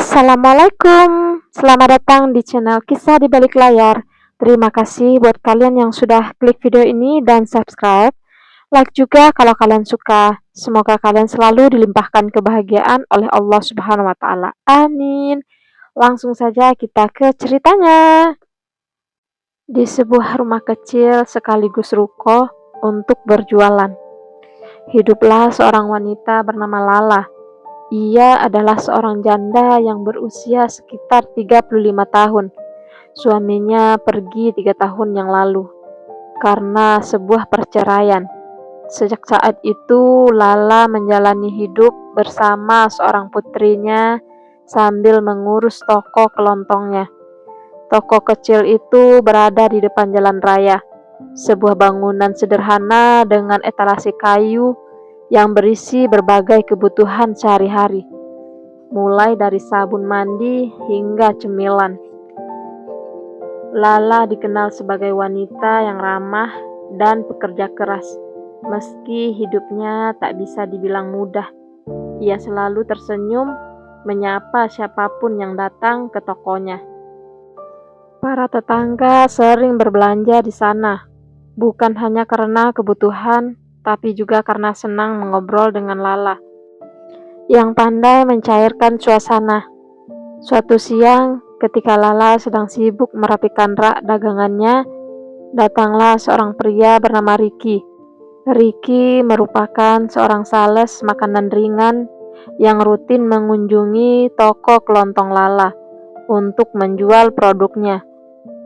Assalamualaikum, selamat datang di channel Kisah di Balik Layar. Terima kasih buat kalian yang sudah klik video ini dan subscribe. Like juga kalau kalian suka. Semoga kalian selalu dilimpahkan kebahagiaan oleh Allah Subhanahu wa Ta'ala. Amin. Langsung saja kita ke ceritanya. Di sebuah rumah kecil sekaligus ruko untuk berjualan, hiduplah seorang wanita bernama Lala. Ia adalah seorang janda yang berusia sekitar 35 tahun. Suaminya pergi 3 tahun yang lalu karena sebuah perceraian. Sejak saat itu, Lala menjalani hidup bersama seorang putrinya sambil mengurus toko kelontongnya. Toko kecil itu berada di depan jalan raya, sebuah bangunan sederhana dengan etalase kayu yang berisi berbagai kebutuhan sehari-hari, mulai dari sabun mandi hingga cemilan. Lala dikenal sebagai wanita yang ramah dan pekerja keras. Meski hidupnya tak bisa dibilang mudah, ia selalu tersenyum menyapa siapapun yang datang ke tokonya. Para tetangga sering berbelanja di sana, bukan hanya karena kebutuhan, tapi juga karena senang mengobrol dengan Lala yang pandai mencairkan suasana. Suatu siang, ketika Lala sedang sibuk merapikan rak dagangannya, datanglah seorang pria bernama Ricky. Ricky merupakan seorang sales makanan ringan yang rutin mengunjungi toko kelontong Lala untuk menjual produknya.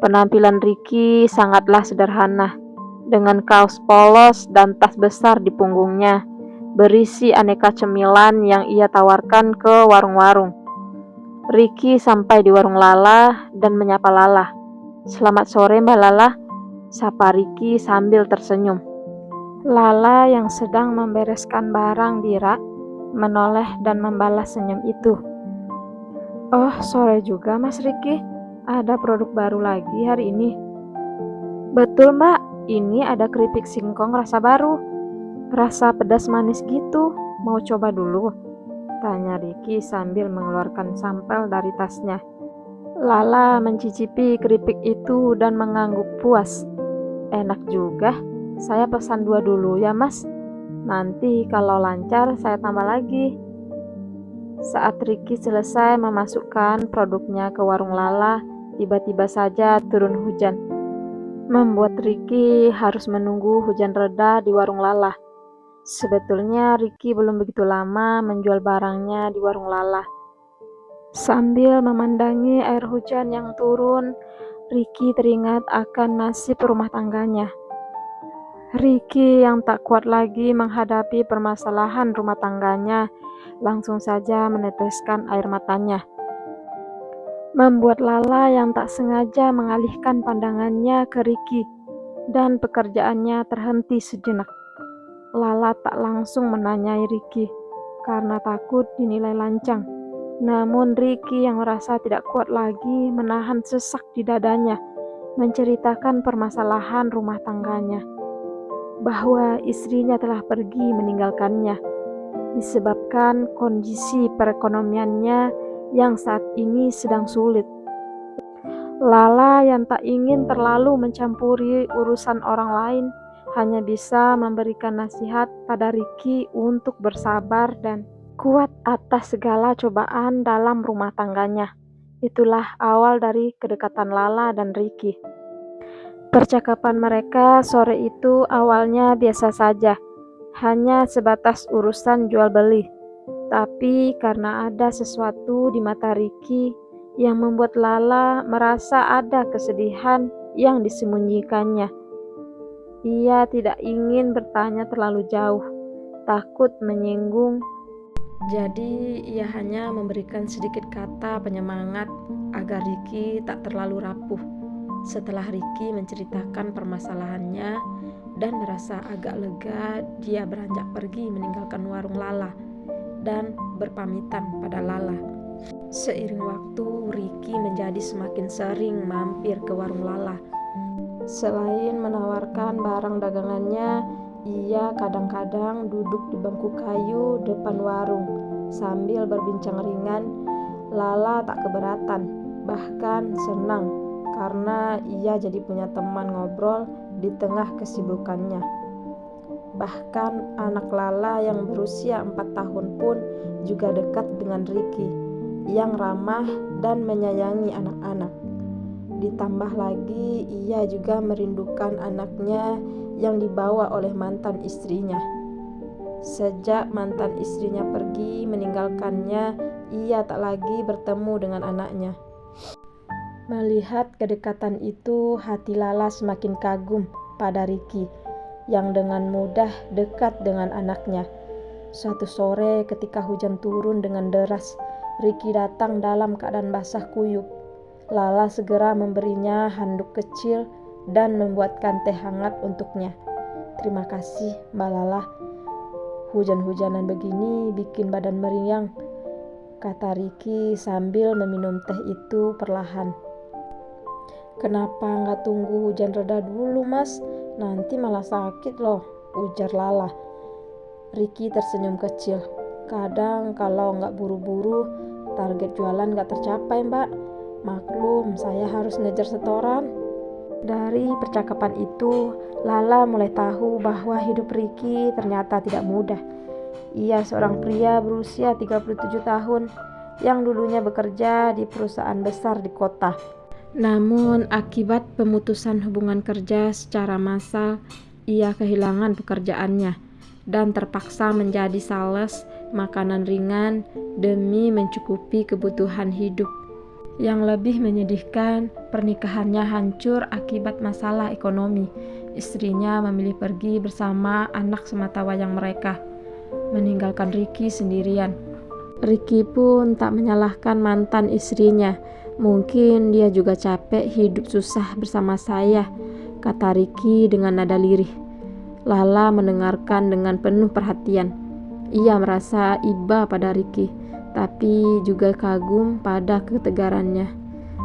Penampilan Ricky sangatlah sederhana, dengan kaos polos dan tas besar di punggungnya, berisi aneka cemilan yang ia tawarkan ke warung-warung. Ricky sampai di warung Lala dan menyapa Lala. "Selamat sore Mbak Lala," sapa Ricky sambil tersenyum. Lala yang sedang membereskan barang di rak menoleh dan membalas senyum itu. "Oh, sore juga Mas Ricky. Ada produk baru lagi hari ini?" "Betul Mbak, ini ada keripik singkong rasa baru. Rasa pedas manis gitu, mau coba dulu?" tanya Ricky sambil mengeluarkan sampel dari tasnya. Lala mencicipi keripik itu dan mengangguk puas. "Enak juga, saya pesan 2 dulu ya Mas. Nanti kalau lancar saya tambah lagi." Saat Ricky selesai memasukkan produknya ke warung Lala, tiba-tiba saja turun hujan, membuat Ricky harus menunggu hujan reda di warung Lala. Sebetulnya Ricky belum begitu lama menjual barangnya di warung Lala. Sambil memandangi air hujan yang turun, Ricky teringat akan nasib rumah tangganya. Ricky yang tak kuat lagi menghadapi permasalahan rumah tangganya, langsung saja meneteskan air matanya, membuat Lala yang tak sengaja mengalihkan pandangannya ke Ricky dan pekerjaannya terhenti sejenak. Lala tak langsung menanyai Ricky karena takut dinilai lancang. Namun Ricky yang merasa tidak kuat lagi menahan sesak di dadanya, menceritakan permasalahan rumah tangganya, bahwa istrinya telah pergi meninggalkannya disebabkan kondisi perekonomiannya yang saat ini sedang sulit. Lala yang tak ingin terlalu mencampuri urusan orang lain hanya bisa memberikan nasihat pada Ricky untuk bersabar dan kuat atas segala cobaan dalam rumah tangganya. Itulah awal dari kedekatan Lala dan Ricky. Percakapan mereka sore itu awalnya biasa saja, hanya sebatas urusan jual beli. Tapi karena ada sesuatu di mata Ricky yang membuat Lala merasa ada kesedihan yang disembunyikannya. Ia tidak ingin bertanya terlalu jauh, takut menyinggung. Jadi ia hanya memberikan sedikit kata penyemangat agar Ricky tak terlalu rapuh. Setelah Ricky menceritakan permasalahannya dan merasa agak lega, dia beranjak pergi meninggalkan warung Lala dan berpamitan pada Lala. Seiring waktu, Ricky menjadi semakin sering mampir ke warung Lala. Selain menawarkan barang dagangannya, ia kadang-kadang duduk di bangku kayu depan warung sambil berbincang ringan. Lala tak keberatan, bahkan senang karena ia jadi punya teman ngobrol di tengah kesibukannya. Bahkan anak Lala yang berusia 4 tahun pun juga dekat dengan Ricky yang ramah dan menyayangi anak-anak. Ditambah lagi ia juga merindukan anaknya yang dibawa oleh mantan istrinya. Sejak mantan istrinya pergi meninggalkannya, ia tak lagi bertemu dengan anaknya. Melihat kedekatan itu, hati Lala semakin kagum pada Ricky yang dengan mudah dekat dengan anaknya. Suatu sore ketika hujan turun dengan deras, Ricky datang dalam keadaan basah kuyup. Lala segera memberinya handuk kecil dan membuatkan teh hangat untuknya. "Terima kasih, Mbak Lala. Hujan-hujanan begini bikin badan meriang," kata Ricky sambil meminum teh itu perlahan. "Kenapa nggak tunggu hujan reda dulu, Mas? Nanti malah sakit loh," ujar Lala. Ricky tersenyum kecil. "Kadang kalau nggak buru-buru, target jualan nggak tercapai, Mbak. Maklum, saya harus ngejar setoran." Dari percakapan itu, Lala mulai tahu bahwa hidup Ricky ternyata tidak mudah. Ia seorang pria berusia 37 tahun yang dulunya bekerja di perusahaan besar di kota. Namun akibat pemutusan hubungan kerja secara massal, ia kehilangan pekerjaannya dan terpaksa menjadi sales makanan ringan demi mencukupi kebutuhan hidup. Yang lebih menyedihkan, pernikahannya hancur akibat masalah ekonomi. Istrinya memilih pergi bersama anak sematawayang mereka, meninggalkan Ricky sendirian. Ricky pun tak menyalahkan mantan istrinya. "Mungkin dia juga capek hidup susah bersama saya," kata Ricky dengan nada lirih. Lala mendengarkan dengan penuh perhatian. Ia merasa iba pada Ricky, tapi juga kagum pada ketegarannya.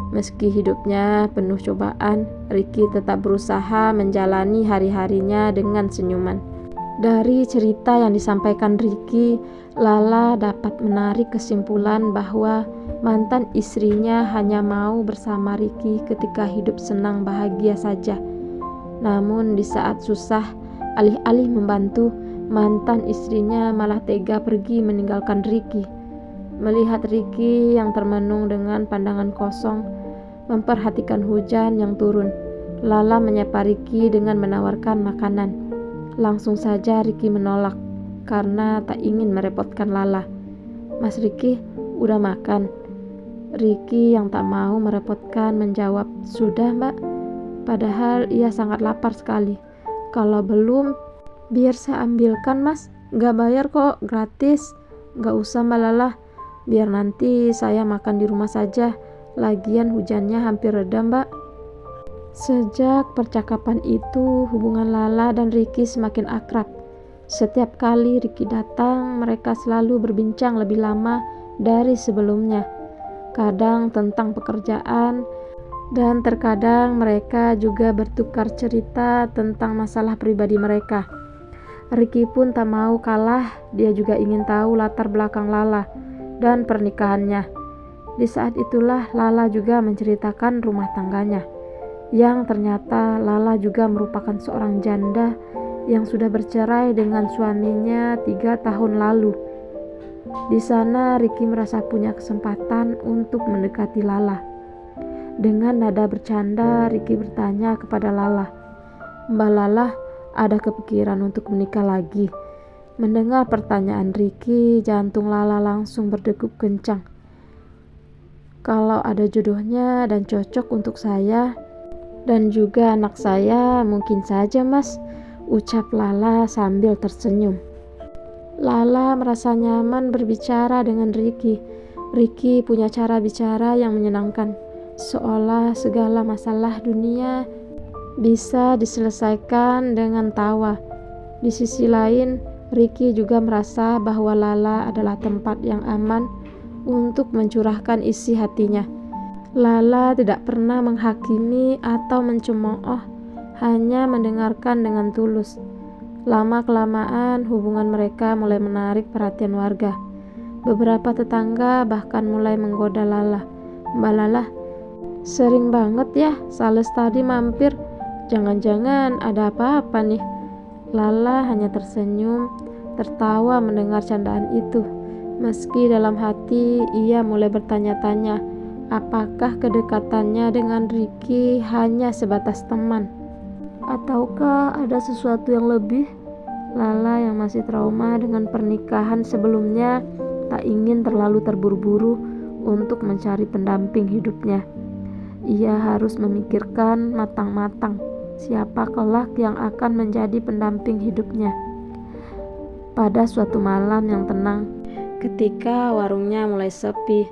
Meski hidupnya penuh cobaan, Ricky tetap berusaha menjalani hari-harinya dengan senyuman. Dari cerita yang disampaikan Ricky, Lala dapat menarik kesimpulan bahwa mantan istrinya hanya mau bersama Ricky ketika hidup senang bahagia saja. Namun di saat susah, alih-alih membantu, mantan istrinya malah tega pergi meninggalkan Ricky. Melihat Ricky yang termenung dengan pandangan kosong, memperhatikan hujan yang turun, Lala menyapa Ricky dengan menawarkan makanan. Langsung saja Ricky menolak karena tak ingin merepotkan Lala. "Mas Ricky, udah makan?" Ricky yang tak mau merepotkan menjawab, "Sudah, Mbak." Padahal ia sangat lapar sekali. "Kalau belum, biar saya ambilkan, Mas. Gak bayar kok, gratis." "Gak usah, Mbak Lala. Biar nanti saya makan di rumah saja. Lagian hujannya hampir reda, Mbak." Sejak percakapan itu, hubungan Lala dan Ricky semakin akrab. Setiap kali Ricky datang, mereka selalu berbincang lebih lama dari sebelumnya. Kadang tentang pekerjaan, dan terkadang mereka juga bertukar cerita tentang masalah pribadi mereka. Ricky pun tak mau kalah, dia juga ingin tahu latar belakang Lala dan pernikahannya. Di saat itulah Lala juga menceritakan rumah tangganya, yang ternyata Lala juga merupakan seorang janda yang sudah bercerai dengan suaminya 3 tahun lalu. Di sana Ricky merasa punya kesempatan untuk mendekati Lala. Dengan nada bercanda, Ricky bertanya kepada Lala, "Mbak Lala, ada kepikiran untuk menikah lagi?" Mendengar pertanyaan Ricky, jantung Lala langsung berdegup kencang. "Kalau ada jodohnya dan cocok untuk saya dan juga anak saya, mungkin saja, Mas," ucap Lala sambil tersenyum. Lala merasa nyaman berbicara dengan Ricky. Ricky punya cara bicara yang menyenangkan, seolah segala masalah dunia bisa diselesaikan dengan tawa. Di sisi lain, Ricky juga merasa bahwa Lala adalah tempat yang aman untuk mencurahkan isi hatinya. Lala tidak pernah menghakimi atau mencemooh, hanya mendengarkan dengan tulus. Lama-kelamaan hubungan mereka mulai menarik perhatian warga. Beberapa tetangga bahkan mulai menggoda Lala. "Mbak Lala, sering banget ya Sales tadi mampir. Jangan-jangan ada apa-apa nih?" Lala hanya tersenyum, tertawa mendengar candaan itu. Meski dalam hati ia mulai bertanya-tanya, apakah kedekatannya dengan Ricky hanya sebatas teman? Ataukah ada sesuatu yang lebih? Lala yang masih trauma dengan pernikahan sebelumnya tak ingin terlalu terburu-buru untuk mencari pendamping hidupnya. Ia harus memikirkan matang-matang siapa kelak yang akan menjadi pendamping hidupnya. Pada suatu malam yang tenang, ketika warungnya mulai sepi,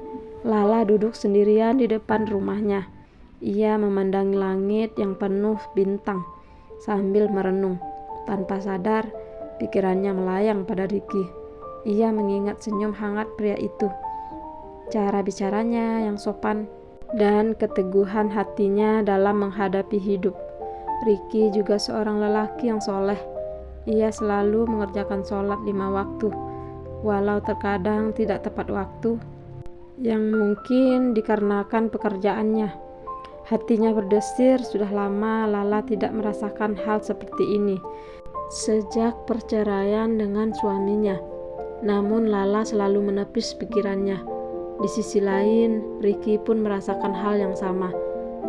Lala duduk sendirian di depan rumahnya. Ia memandangi langit yang penuh bintang sambil merenung. Tanpa sadar, pikirannya melayang pada Ricky. Ia mengingat senyum hangat pria itu, cara bicaranya yang sopan, dan keteguhan hatinya dalam menghadapi hidup. Ricky juga seorang lelaki yang soleh. Ia selalu mengerjakan sholat 5 waktu, walau terkadang tidak tepat waktu, yang mungkin dikarenakan pekerjaannya. Hatinya berdesir, sudah lama Lala tidak merasakan hal seperti ini sejak perceraian dengan suaminya. Namun Lala selalu menepis pikirannya. Di sisi lain, Ricky pun merasakan hal yang sama.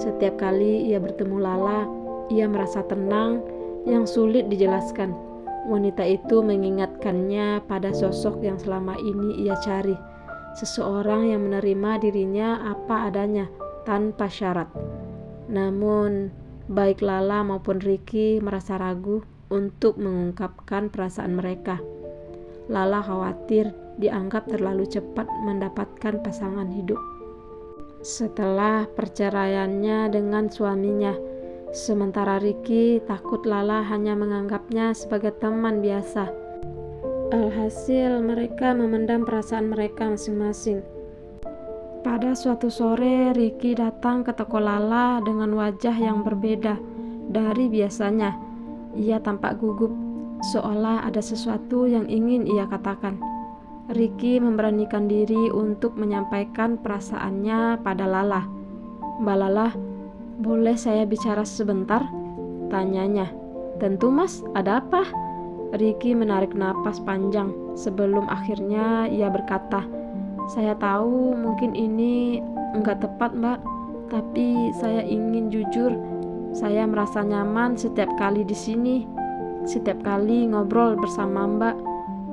Setiap kali ia bertemu Lala, ia merasa tenang yang sulit dijelaskan. Wanita itu mengingatkannya pada sosok yang selama ini ia cari. Seseorang yang menerima dirinya apa adanya, tanpa syarat. Namun, baik Lala maupun Ricky merasa ragu untuk mengungkapkan perasaan mereka. Lala khawatir dianggap terlalu cepat mendapatkan pasangan hidup setelah perceraiannya dengan suaminya. Sementara Ricky takut Lala hanya menganggapnya sebagai teman biasa. Alhasil mereka memendam perasaan mereka masing-masing. Pada suatu sore, Ricky datang ke toko Lala dengan wajah yang berbeda dari biasanya. Ia tampak gugup, seolah ada sesuatu yang ingin ia katakan. Ricky memberanikan diri untuk menyampaikan perasaannya pada Lala. "Mbak Lala, boleh saya bicara sebentar?" tanyanya. "Tentu mas, ada apa?" Ricky menarik napas panjang sebelum akhirnya ia berkata, "Saya tahu mungkin ini enggak tepat mbak, tapi saya ingin jujur. Saya merasa nyaman setiap kali di sini, setiap kali ngobrol bersama mbak.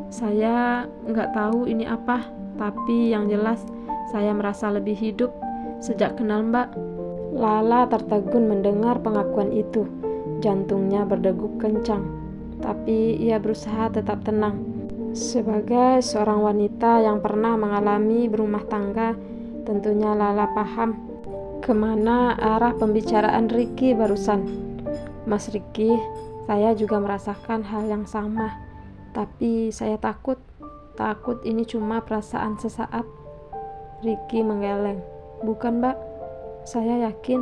Saya enggak tahu ini apa, tapi yang jelas saya merasa lebih hidup sejak kenal mbak." Lala tertegun mendengar pengakuan itu. Jantungnya berdegup kencang, tapi ia berusaha tetap tenang. Sebagai seorang wanita yang pernah mengalami berumah tangga, tentunya Lala paham kemana arah pembicaraan Ricky barusan. "Mas Ricky, saya juga merasakan hal yang sama, tapi saya takut ini cuma perasaan sesaat." Ricky menggeleng. "Bukan mbak, saya yakin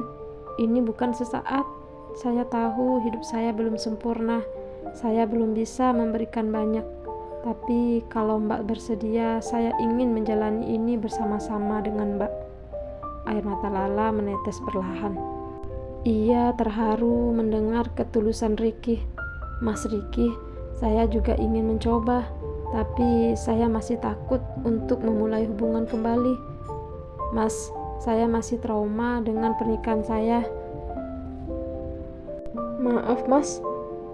ini bukan sesaat. Saya tahu hidup saya belum sempurna. Saya belum bisa memberikan banyak. Tapi kalau mbak bersedia, saya ingin menjalani ini bersama-sama dengan mbak." Air mata Lala menetes perlahan. Ia terharu mendengar ketulusan Ricky. "Mas Ricky, saya juga ingin mencoba, tapi saya masih takut untuk memulai hubungan kembali. Mas, saya masih trauma dengan pernikahan saya." "Maaf mas,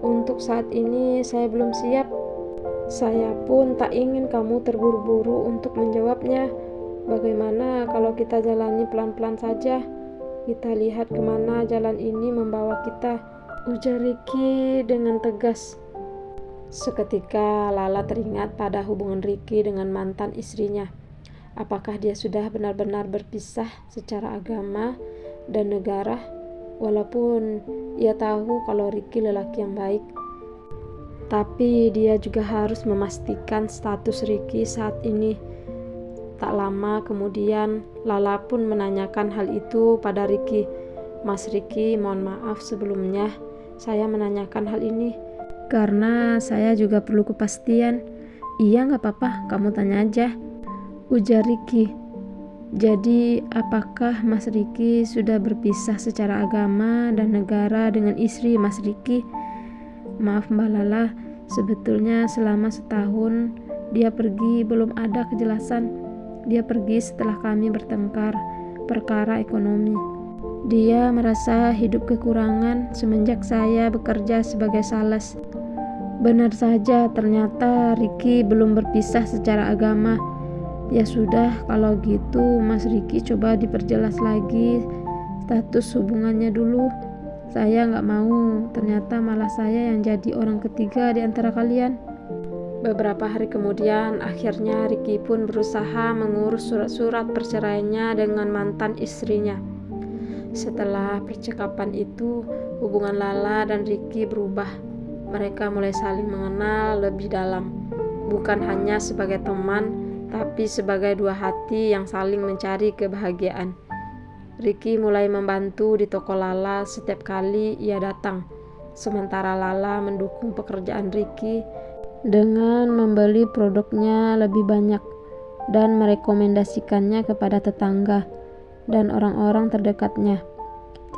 untuk saat ini saya belum siap." "Saya pun tak ingin kamu terburu-buru untuk menjawabnya. Bagaimana kalau kita jalani pelan-pelan saja? Kita lihat kemana jalan ini membawa kita," ujar Ricky dengan tegas. Seketika Lala teringat pada hubungan Ricky dengan mantan istrinya. Apakah dia sudah benar-benar berpisah secara agama dan negara? Walaupun ia tahu kalau Ricky lelaki yang baik, tapi dia juga harus memastikan status Ricky saat ini. Tak lama kemudian, Lala pun menanyakan hal itu pada Ricky. "Mas Ricky, mohon maaf sebelumnya saya menanyakan hal ini, karena saya juga perlu kepastian." "Iya, gak apa-apa, kamu tanya aja." ujar Ricky. Jadi apakah Mas Ricky sudah berpisah secara agama dan negara dengan istri Mas Ricky? Maaf Mbak Lala, sebetulnya selama setahun dia pergi belum ada kejelasan. Dia pergi setelah kami bertengkar perkara ekonomi. Dia merasa hidup kekurangan semenjak saya bekerja sebagai sales. Benar saja, ternyata Ricky belum berpisah secara agama. Ya sudah, kalau gitu Mas Ricky coba diperjelas lagi status hubungannya dulu. Saya nggak mau, ternyata malah saya yang jadi orang ketiga di antara kalian. Beberapa hari kemudian, akhirnya Ricky pun berusaha mengurus surat-surat perceraiannya dengan mantan istrinya. Setelah percakapan itu, hubungan Lala dan Ricky berubah. Mereka mulai saling mengenal lebih dalam, bukan hanya sebagai teman, tapi sebagai dua hati yang saling mencari kebahagiaan. Ricky mulai membantu di toko Lala setiap kali ia datang, sementara Lala mendukung pekerjaan Ricky dengan membeli produknya lebih banyak dan merekomendasikannya kepada tetangga dan orang-orang terdekatnya.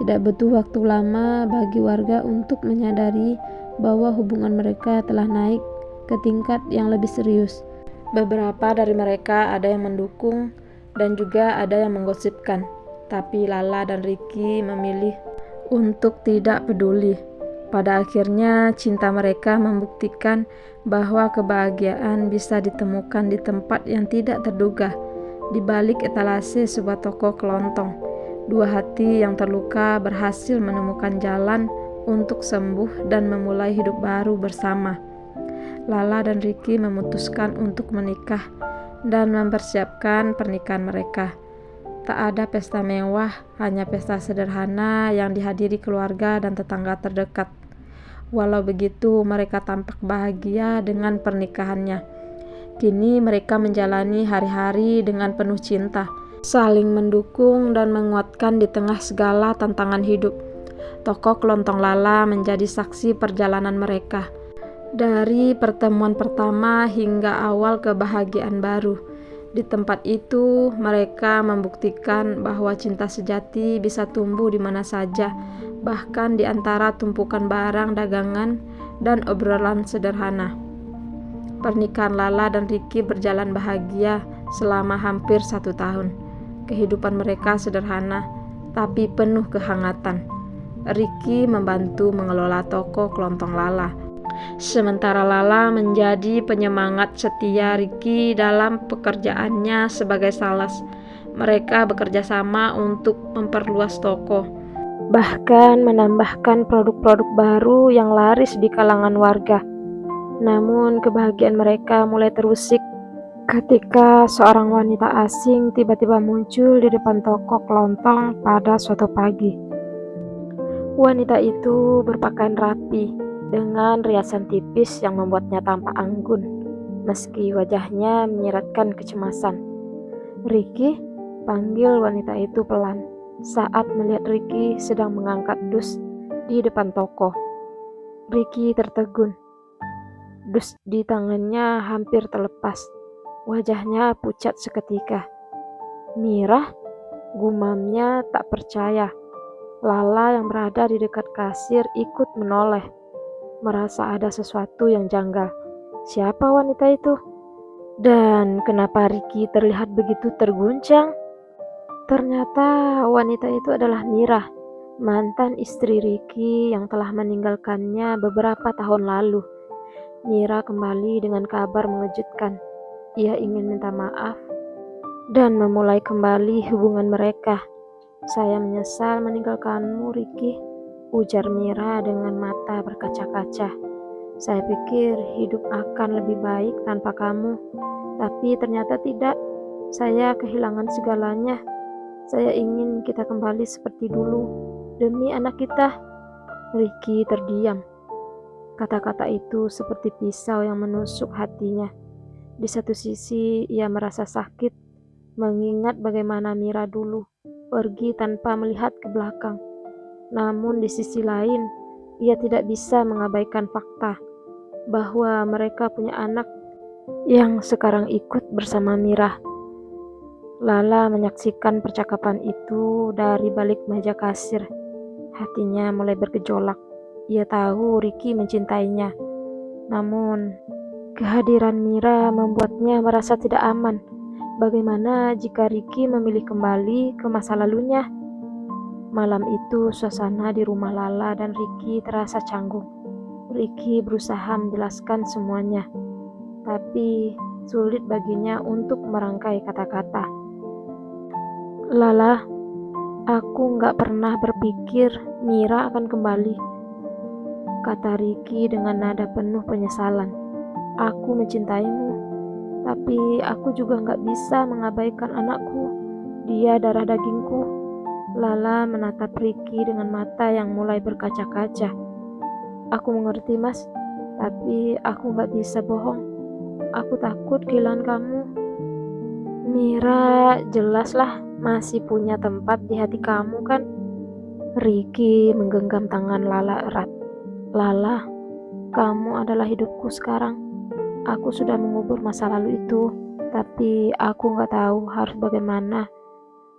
Tidak butuh waktu lama bagi warga untuk menyadari bahwa hubungan mereka telah naik ke tingkat yang lebih serius. Beberapa dari mereka ada yang mendukung dan juga ada yang menggosipkan, tapi Lala dan Ricky memilih untuk tidak peduli. Pada akhirnya, cinta mereka membuktikan bahwa kebahagiaan bisa ditemukan di tempat yang tidak terduga, di balik etalase sebuah toko kelontong. Dua hati yang terluka berhasil menemukan jalan untuk sembuh dan memulai hidup baru bersama. Lala dan Ricky memutuskan untuk menikah dan mempersiapkan pernikahan mereka. Tak ada pesta mewah, hanya pesta sederhana yang dihadiri keluarga dan tetangga terdekat. Walau begitu, mereka tampak bahagia dengan pernikahannya. Kini mereka menjalani hari-hari dengan penuh cinta, saling mendukung dan menguatkan di tengah segala tantangan hidup. Toko kelontong Lala menjadi saksi perjalanan mereka. Dari pertemuan pertama hingga awal kebahagiaan baru. Di tempat itu, mereka membuktikan bahwa cinta sejati bisa tumbuh di mana saja, bahkan di antara tumpukan barang dagangan dan obrolan sederhana. Pernikahan Lala dan Ricky berjalan bahagia selama hampir 1 tahun. Kehidupan mereka sederhana, tapi penuh kehangatan. Ricky membantu mengelola toko kelontong Lala, sementara Lala menjadi penyemangat setia Ricky dalam pekerjaannya sebagai sales. Mereka bekerja sama untuk memperluas toko, bahkan menambahkan produk-produk baru yang laris di kalangan warga. Namun kebahagiaan mereka mulai terusik ketika seorang wanita asing tiba-tiba muncul di depan toko kelontong pada suatu pagi. Wanita itu berpakaian rapi dengan riasan tipis yang membuatnya tampak anggun, meski wajahnya menyiratkan kecemasan. "Ricky," panggil wanita itu pelan saat melihat Ricky sedang mengangkat dus di depan toko. Ricky tertegun. Dus di tangannya hampir terlepas. Wajahnya pucat seketika. "Mira," gumamnya tak percaya. Lala yang berada di dekat kasir ikut menoleh, merasa ada sesuatu yang janggal. Siapa wanita itu? Dan kenapa Ricky terlihat begitu terguncang? Ternyata wanita itu adalah Mira, mantan istri Ricky yang telah meninggalkannya beberapa tahun lalu. Mira kembali dengan kabar mengejutkan. Ia ingin minta maaf dan memulai kembali hubungan mereka. "Saya menyesal meninggalkanmu, Ricky," ujar Mira dengan mata berkaca-kaca. "Saya pikir hidup akan lebih baik tanpa kamu, tapi ternyata tidak. Saya kehilangan segalanya. Saya ingin kita kembali seperti dulu, demi anak kita." Ricky terdiam. Kata-kata itu seperti pisau yang menusuk hatinya. Di satu sisi, ia merasa sakit, mengingat bagaimana Mira dulu pergi tanpa melihat ke belakang. Namun di sisi lain, ia tidak bisa mengabaikan fakta bahwa mereka punya anak yang sekarang ikut bersama Mira. Lala menyaksikan percakapan itu dari balik meja kasir. Hatinya mulai bergejolak. Ia tahu Ricky mencintainya. Namun, kehadiran Mira membuatnya merasa tidak aman. Bagaimana jika Ricky memilih kembali ke masa lalunya? Malam itu, suasana di rumah Lala dan Ricky terasa canggung. Ricky berusaha menjelaskan semuanya, tapi sulit baginya untuk merangkai kata-kata. Lala, aku nggak pernah berpikir Mira akan kembali, kata Ricky dengan nada penuh penyesalan. Aku mencintaimu, tapi aku juga nggak bisa mengabaikan anakku. Dia darah dagingku. Lala menatap Ricky dengan mata yang mulai berkaca-kaca. Aku mengerti, Mas, tapi aku nggak bisa bohong. Aku takut kehilangan kamu. Mira, jelaslah masih punya tempat di hati kamu kan? Ricky menggenggam tangan Lala erat. Lala, kamu adalah hidupku sekarang. Aku sudah mengubur masa lalu itu, tapi aku nggak tahu harus bagaimana.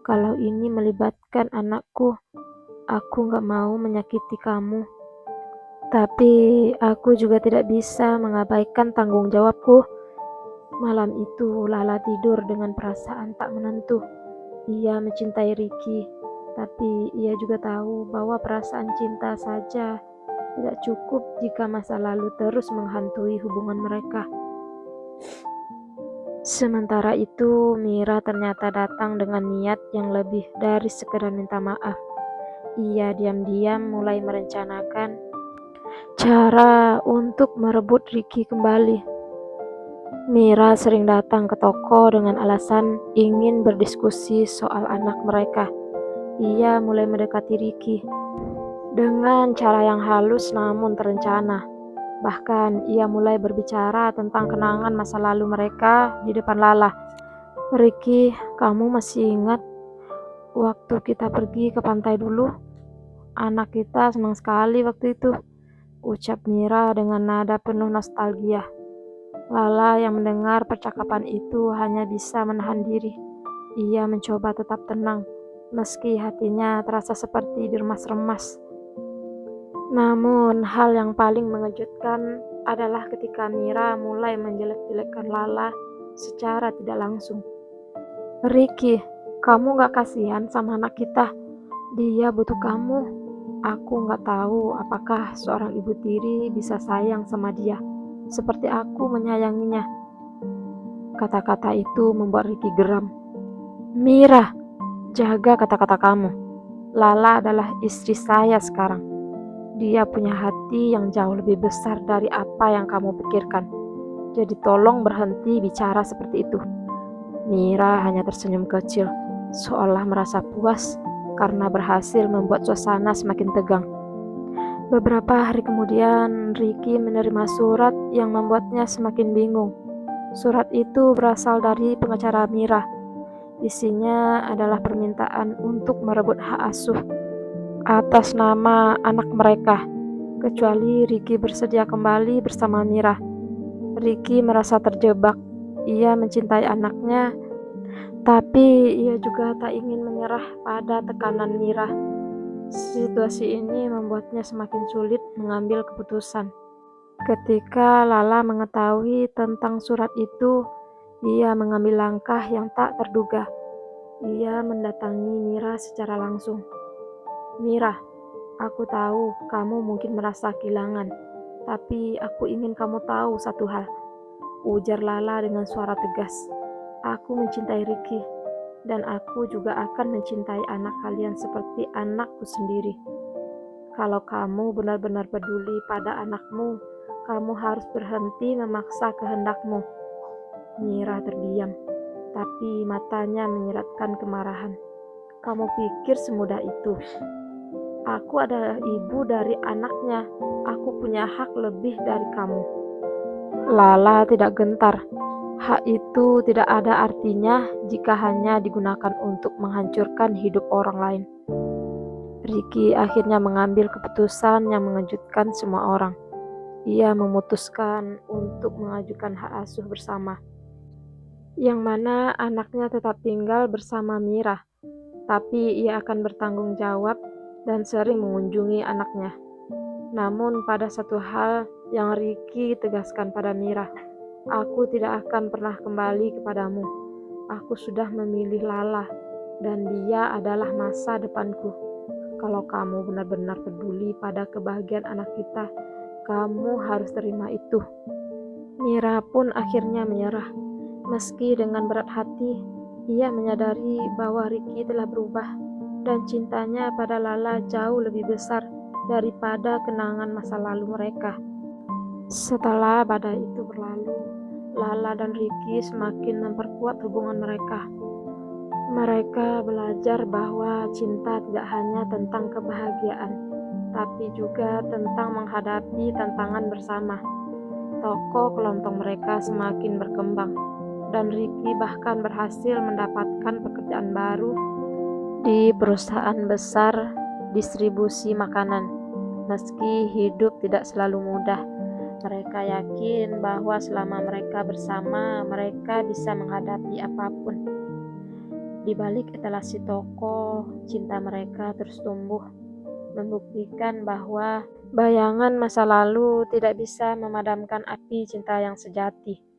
Kalau ini melibatkan anakku, aku nggak mau menyakiti kamu. Tapi aku juga tidak bisa mengabaikan tanggung jawabku. Malam itu Lala tidur dengan perasaan tak menentu. Ia mencintai Ricky, tapi ia juga tahu bahwa perasaan cinta saja tidak cukup jika masa lalu terus menghantui hubungan mereka. Sementara itu, Mira ternyata datang dengan niat yang lebih dari sekedar minta maaf. Ia diam-diam mulai merencanakan cara untuk merebut Ricky kembali. Mira sering datang ke toko dengan alasan ingin berdiskusi soal anak mereka. Ia mulai mendekati Ricky dengan cara yang halus namun terencana. Bahkan ia mulai berbicara tentang kenangan masa lalu mereka di depan Lala. Ricky, kamu masih ingat waktu kita pergi ke pantai dulu? Anak kita senang sekali waktu itu, ucap Mira dengan nada penuh nostalgia. Lala yang mendengar percakapan itu hanya bisa menahan diri. Ia mencoba tetap tenang, meski hatinya terasa seperti diremas-remas. Namun, hal yang paling mengejutkan adalah ketika Mira mulai menjelek-jelekkan Lala secara tidak langsung. Ricky, kamu gak kasihan sama anak kita? Dia butuh kamu. Aku gak tahu apakah seorang ibu tiri bisa sayang sama dia seperti aku menyayanginya. Kata-kata itu membuat Ricky geram. Mira, jaga kata-kata kamu. Lala adalah istri saya sekarang. Dia punya hati yang jauh lebih besar dari apa yang kamu pikirkan. Jadi tolong berhenti bicara seperti itu. Mira hanya tersenyum kecil, seolah merasa puas karena berhasil membuat suasana semakin tegang. Beberapa hari kemudian, Ricky menerima surat yang membuatnya semakin bingung. Surat itu berasal dari pengacara Mira. Isinya adalah permintaan untuk merebut hak asuh atas nama anak mereka, kecuali Ricky bersedia kembali bersama Mira. Ricky merasa terjebak. Ia mencintai anaknya, tapi ia juga tak ingin menyerah pada tekanan Mira. Situasi ini membuatnya semakin sulit mengambil keputusan. Ketika Lala mengetahui tentang surat itu, ia mengambil langkah yang tak terduga. Ia mendatangi Mira secara langsung. Mira, aku tahu kamu mungkin merasa kehilangan, tapi aku ingin kamu tahu satu hal, ujar Lala dengan suara tegas. Aku mencintai Ricky, dan aku juga akan mencintai anak kalian seperti anakku sendiri. Kalau kamu benar-benar peduli pada anakmu, kamu harus berhenti memaksa kehendakmu. Mira terdiam, tapi matanya menyiratkan kemarahan. Kamu pikir semudah itu? Aku adalah ibu dari anaknya. Aku punya hak lebih dari kamu. Lala tidak gentar. Hak itu tidak ada artinya jika hanya digunakan untuk menghancurkan hidup orang lain. Ricky akhirnya mengambil keputusan yang mengejutkan semua orang. Ia memutuskan untuk mengajukan hak asuh bersama. yang mana anaknya tetap tinggal bersama Mira, tapi ia akan bertanggung jawab dan sering mengunjungi anaknya. Namun pada satu hal yang Ricky tegaskan pada Mira, aku tidak akan pernah kembali kepadamu. Aku sudah memilih Lala dan dia adalah masa depanku. Kalau kamu benar-benar peduli pada kebahagiaan anak kita, kamu harus terima itu. Mira pun akhirnya menyerah. Meski dengan berat hati, ia menyadari bahwa Ricky telah berubah dan cintanya pada Lala jauh lebih besar daripada kenangan masa lalu mereka. Setelah badai itu berlalu, Lala dan Ricky semakin memperkuat hubungan mereka. Mereka belajar bahwa cinta tidak hanya tentang kebahagiaan, tapi juga tentang menghadapi tantangan bersama. Toko kelontong mereka semakin berkembang, dan Ricky bahkan berhasil mendapatkan pekerjaan baru di perusahaan besar distribusi makanan. Meski hidup tidak selalu mudah, mereka yakin bahwa selama mereka bersama, mereka bisa menghadapi apapun. Di balik etalase toko, cinta mereka terus tumbuh, membuktikan bahwa bayangan masa lalu tidak bisa memadamkan api cinta yang sejati.